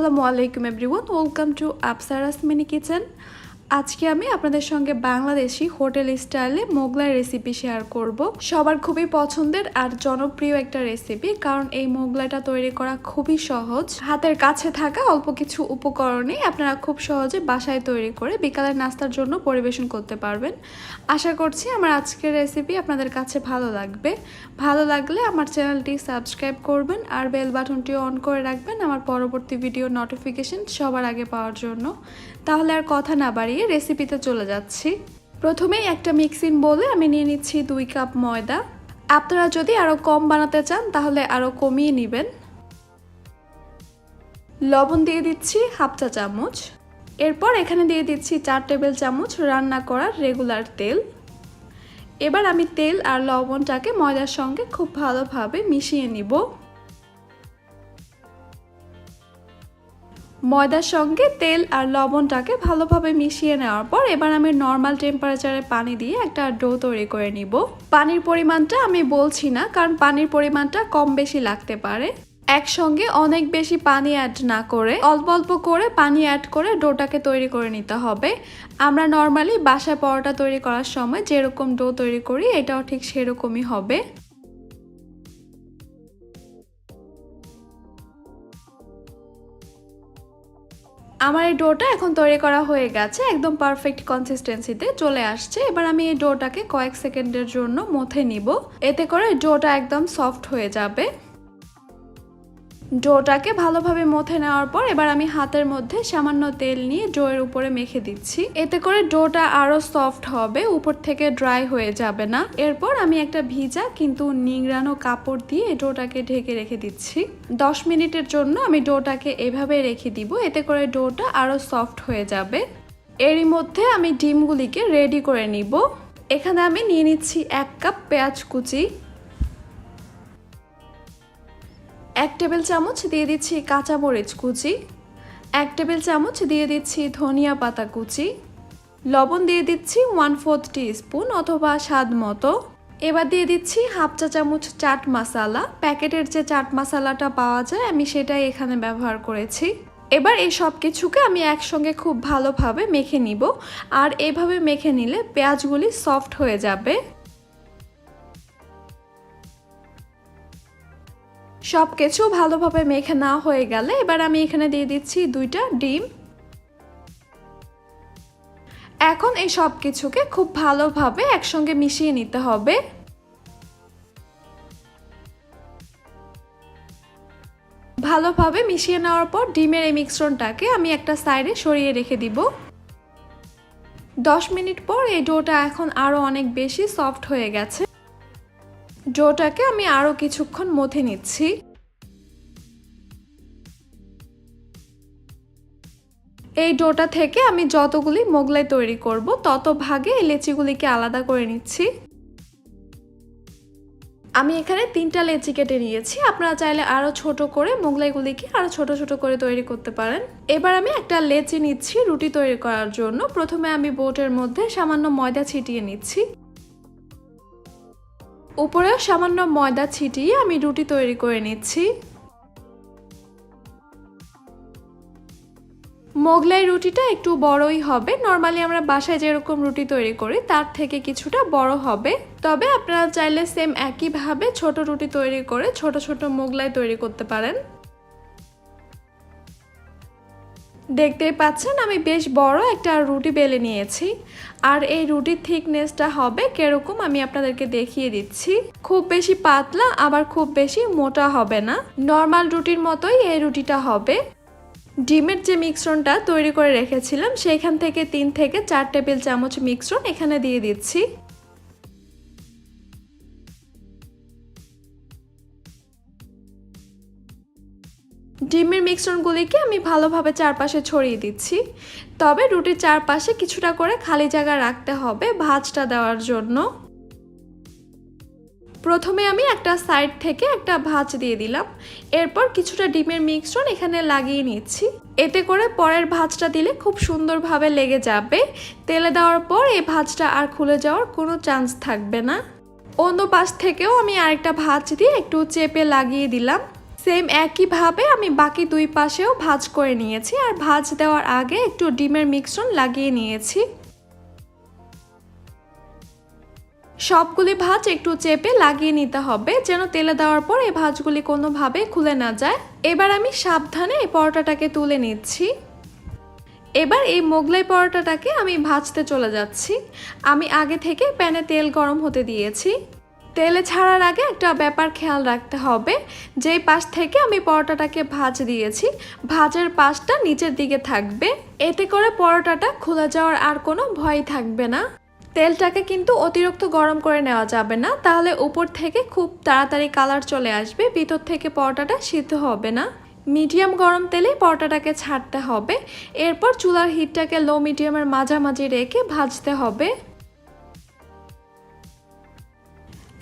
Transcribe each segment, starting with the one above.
আসসালামু আলাইকুম everyone, welcome to Apsara's mini kitchen. আজকে আমি আপনাদের সঙ্গে বাংলাদেশি হোটেল স্টাইলে মোগলাই রেসিপি শেয়ার করব। সবার খুবই পছন্দের আর জনপ্রিয় একটা রেসিপি, কারণ এই মোগলাইটা তৈরি করা খুবই সহজ। হাতের কাছে থাকা অল্প কিছু উপকরণে আপনারা খুব সহজে বাসায় তৈরি করে বিকালের নাস্তার জন্য পরিবেশন করতে পারবেন। আশা করছি আমার আজকের রেসিপি আপনাদের কাছে ভালো লাগবে। ভালো লাগলে আমার চ্যানেলটি সাবস্ক্রাইব করবেন আর বেল বাটনটিও অন করে রাখবেন আমার পরবর্তী ভিডিও নোটিফিকেশন সবার আগে পাওয়ার জন্য। তাহলে আর কথা না বাড়িয়ে রেসিপিতে চলে যাচ্ছি। প্রথমেই একটা মিক্সিং বোলে আমি নিয়ে নিচ্ছি 2 কাপ ময়দা। আপনারা যদি আরও কম বানাতে চান তাহলে আরও কমিয়ে নেবেন। লবণ দিয়ে দিচ্ছি হাফ চা চামচ। এরপর এখানে দিয়ে দিচ্ছি 4 টেবিল চামচ রান্না করার রেগুলার তেল। এবার আমি তেল আর লবণটাকে ময়দার সঙ্গে খুব ভালোভাবে মিশিয়ে নিব। ময়দার সঙ্গে তেল আর লবণটাকে ভালোভাবে মিশিয়ে নেওয়ার পর এবার আমি নর্মাল টেম্পারেচারে পানি দিয়ে একটা ডো তৈরি করে নিব। পানির পরিমাণটা আমি বলছি না, কারণ পানির পরিমাণটা কম বেশি লাগতে পারে। একসঙ্গে অনেক বেশি পানি অ্যাড না করে অল্প অল্প করে পানি অ্যাড করে ডোটাকে তৈরি করে নিতে হবে। আমরা নর্মালি বাসায় পরোটা তৈরি করার সময় যেরকম ডো তৈরি করি এটাও ঠিক সেরকমই হবে। আমার এই ডোটা এখন তৈরি করা হয়ে গেছে, একদম পারফেক্ট কনসিস্টেন্সিতে চলে আসছে। এবার আমি এই ডোটাকে কয়েক সেকেন্ডের জন্য মথে নিব, এতে করে ডোটা একদম সফট হয়ে যাবে। ডোটাকে ভালোভাবে মথে নেওয়ার পর এবার আমি হাতের মধ্যে সামান্য তেল নিয়ে ডোয়ের উপরে মেখে দিচ্ছি, এতে করে ডোটা আরো সফট হবে, উপর থেকে ড্রাই হয়ে যাবে না। এরপর আমি একটা ভিজা কিন্তু নিংড়ানো কাপড় দিয়ে ডোটাকে ঢেকে রেখে দিচ্ছি। 10 মিনিটের জন্য আমি ডোটাকে এভাবে রেখে দিব, এতে করে ডোটা আরো সফট হয়ে যাবে। এরই মধ্যে আমি ডিমগুলিকে রেডি করে নিব। এখানে আমি নিয়ে নিচ্ছি 1 কাপ পেঁয়াজ কুচি, 1 টেবিল চামচ দিয়ে দিচ্ছি কাঁচামরিচ কুচি, 1 টেবিল চামচ দিয়ে দিচ্ছি ধনিয়া পাতা কুচি, লবণ দিয়ে দিচ্ছি 1/4 টিস্পুন অথবা স্বাদ মতো। এবার দিয়ে দিচ্ছি হাফ চা চামচ চাট মশলা। প্যাকেটের যে চাট মশলাটা পাওয়া যায় আমি সেটাই এখানে ব্যবহার করেছি। এবার এই সব কিছুকে আমি একসঙ্গে খুব ভালোভাবে মেখে নিব, আর এভাবে মেখে নিলে পেঁয়াজগুলি সফট হয়ে যাবে। সব কিছু ভালোভাবে মেখে নেওয়া হয়ে গেলে এবার আমি এখানে দিয়ে দিচ্ছি 2টা ডিম। এখন এই সব কিছুকে খুব ভালোভাবে একসঙ্গে মিশিয়ে নিতে হবে। ভালোভাবে মিশিয়ে নেওয়ার পর ডিমের এই মিশ্রণটাকে আমি একটা সাইডে সরিয়ে রেখে দিব। 10 মিনিট পর এই ডোটা এখন আরো অনেক বেশি সফট হয়ে গেছে। ডোটাকে আমি আরো কিছুক্ষণ মথে নিচ্ছি। এই ডোটা থেকে আমি যতগুলি মোগলাই তৈরি করব তত ভাগে এই লেচিগুলিকে আলাদা করে নিচ্ছি। আমি এখানে 3টা লেচি কেটে নিয়েছি, আপনারা চাইলে আরো ছোট করে মোগলাইগুলিকে আরো ছোট ছোট করে তৈরি করতে পারেন। এবার আমি একটা লেচি নিচ্ছি রুটি তৈরি করার জন্য। প্রথমে আমি বোটের মধ্যে সামান্য ময়দা ছিটিয়ে নিচ্ছি, উপরেও সামান্য ময়দা ছিটিয়ে আমি রুটি তৈরি করে নিচ্ছি। মোগলাই রুটিটা একটু বড়ই হবে, নর্মালি আমরা বাসায় যেরকম রুটি তৈরি করি তার থেকে কিছুটা বড় হবে। তবে আপনারা চাইলে সেম একইভাবে ছোট রুটি তৈরি করে ছোট ছোট মোগলাই তৈরি করতে পারেন। দেখতেই পাচ্ছেন আমি বেশ বড় একটা রুটি বেলে নিয়েছি, আর এই রুটির থিকনেসটা হবে কিরকম আমি আপনাদেরকে দেখিয়ে দিচ্ছি। খুব বেশি পাতলা আবার খুব বেশি মোটা হবে না, নর্মাল রুটির মতোই এই রুটিটা হবে। ডিমের যে মিশ্রণটা তৈরি করে রেখেছিলাম সেখান থেকে 3 থেকে 4 টেবিল চামচ মিশ্রণ এখানে দিয়ে দিচ্ছি। ডিমের মিশ্রণগুলিকে আমি ভালোভাবে চারপাশে ছড়িয়ে দিচ্ছি, তবে রুটির চারপাশে কিছুটা করে খালি জায়গা রাখতে হবে ভাঁজটা দেওয়ার জন্য। প্রথমে আমি একটা সাইড থেকে একটা ভাঁজ দিয়ে দিলাম, এরপর কিছুটা ডিমের মিশ্রণ এখানে লাগিয়ে নিচ্ছি, এতে করে পরের ভাঁজটা দিলে খুব সুন্দরভাবে লেগে যাবে। তেলে দেওয়ার পর এই ভাঁজটা আর খুলে যাওয়ার কোনো চান্স থাকবে না। অন্য পাশ থেকেও আমি আরেকটা ভাঁজ দিয়ে একটু চেপে লাগিয়ে দিলাম। সেম একইভাবে আমি বাকি দুই পাশেও ভাঁজ করে নিয়েছি আর ভাঁজ দেওয়ার আগে একটু ডিমের মিশ্রণ লাগিয়ে নিয়েছি। সবগুলি ভাঁজ একটু চেপে লাগিয়ে নিতে হবে যেন তেলে দেওয়ার পর এই ভাঁজগুলি কোনোভাবে খুলে না যায়। এবার আমি সাবধানে এই পরোটাটাকে তুলে নিচ্ছি। এবার এই মোগলাই পরোটাটাকে আমি ভাজতে চলে যাচ্ছি। আমি আগে থেকে প্যানে তেল গরম হতে দিয়েছি। তেলে ছাড়ার আগে একটা ব্যাপার খেয়াল রাখতে হবে, যেই পাশ থেকে আমি পরোটাটাকে ভাঁজ দিয়েছি ভাঁজের পাশটা নিচের দিকে থাকবে, এতে করে পরোটাটা খুলে যাওয়ার আর কোনো ভয় থাকবে না। তেলটাকে কিন্তু অতিরিক্ত গরম করে নেওয়া যাবে না, তাহলে উপর থেকে খুব তাড়াতাড়ি কালার চলে আসবে, ভিতর থেকে পরোটাটা সিদ্ধ হবে না। মিডিয়াম গরম তেলে পরোটাটাকে ছাড়তে হবে। এরপর চুলার হিটটাকে লো মিডিয়ামের মাঝামাঝি রেখে ভাজতে হবে।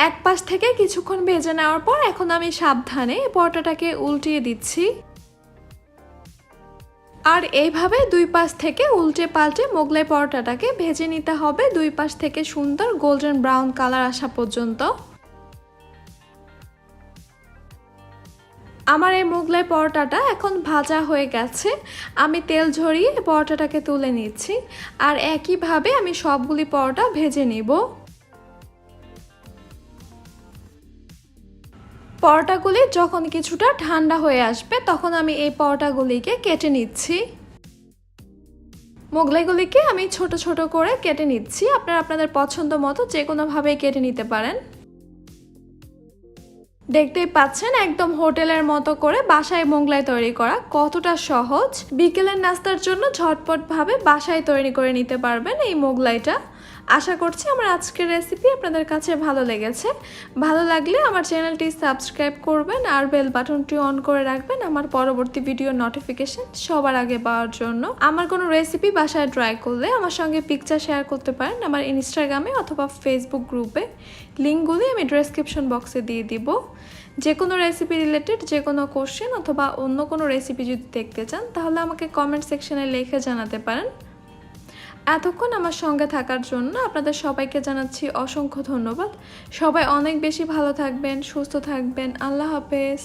এক পাশ থেকে কিছুক্ষণ ভেজে নেওয়ার পর এখন আমি সাবধানে পরোটাটাকে উল্টিয়ে দিচ্ছি। আর এইভাবে দুই পাশ থেকে উল্টে পাল্টে মোগলাই পরোটাটাকে ভেজে নিতে হবে দুই পাশ থেকে সুন্দর গোল্ডেন ব্রাউন কালার আসা পর্যন্ত। আমার এই মোগলাই পরোটাটা এখন ভাজা হয়ে গেছে। আমি তেল ঝরিয়ে পরোটাটাকে তুলে নিচ্ছি আর একইভাবে আমি সবগুলি পরোটা ভেজে নিব। পরোটাগুলি যখন কিছুটা ঠান্ডা হয়ে আসবে তখন আমি এই পরোটাগুলিকে কেটে নিচ্ছি। মোগলাইগুলিকে আমি ছোট ছোট করে কেটে নিচ্ছি। আপনারা আপনাদের পছন্দ মতো যে কোনোভাবে কেটে নিতে পারেন। দেখতেই পাচ্ছেন একদম হোটেলের মতো করে বাসায় মোগলাই তৈরি করা কতটা সহজ। বিকেলের নাস্তার জন্য ঝটপটভাবে বাসায় তৈরি করে নিতে পারবেন এই মোগলাইটা। আশা করছি আমার আজকের রেসিপি আপনাদের কাছে ভালো লেগেছে। ভালো লাগলে আমার চ্যানেলটি সাবস্ক্রাইব করবেন আর বেল বাটনটি অন করে রাখবেন আমার পরবর্তী ভিডিও নোটিফিকেশন সবার আগে পাওয়ার জন্য। আমার কোনো রেসিপি বাসায় ট্রাই করলে আমার সঙ্গে পিকচার শেয়ার করতে পারেন আমার ইনস্টাগ্রামে অথবা ফেসবুক গ্রুপে। লিঙ্কগুলি আমি ডেসক্রিপশন বক্সে দিয়ে দিব। যে কোনো রেসিপি রিলেটেড যে কোনো কোশ্চেন অথবা অন্য কোনো রেসিপি যদি দেখতে চান তাহলে আমাকে কমেন্ট সেকশনে লিখে জানাতে পারেন। এতক্ষণ আমার সঙ্গে থাকার জন্য আপনাদের সবাইকে জানাচ্ছি অসংখ্য ধন্যবাদ। সবাই অনেক বেশি ভালো থাকবেন, সুস্থ থাকবেন। আল্লাহ হাফেজ।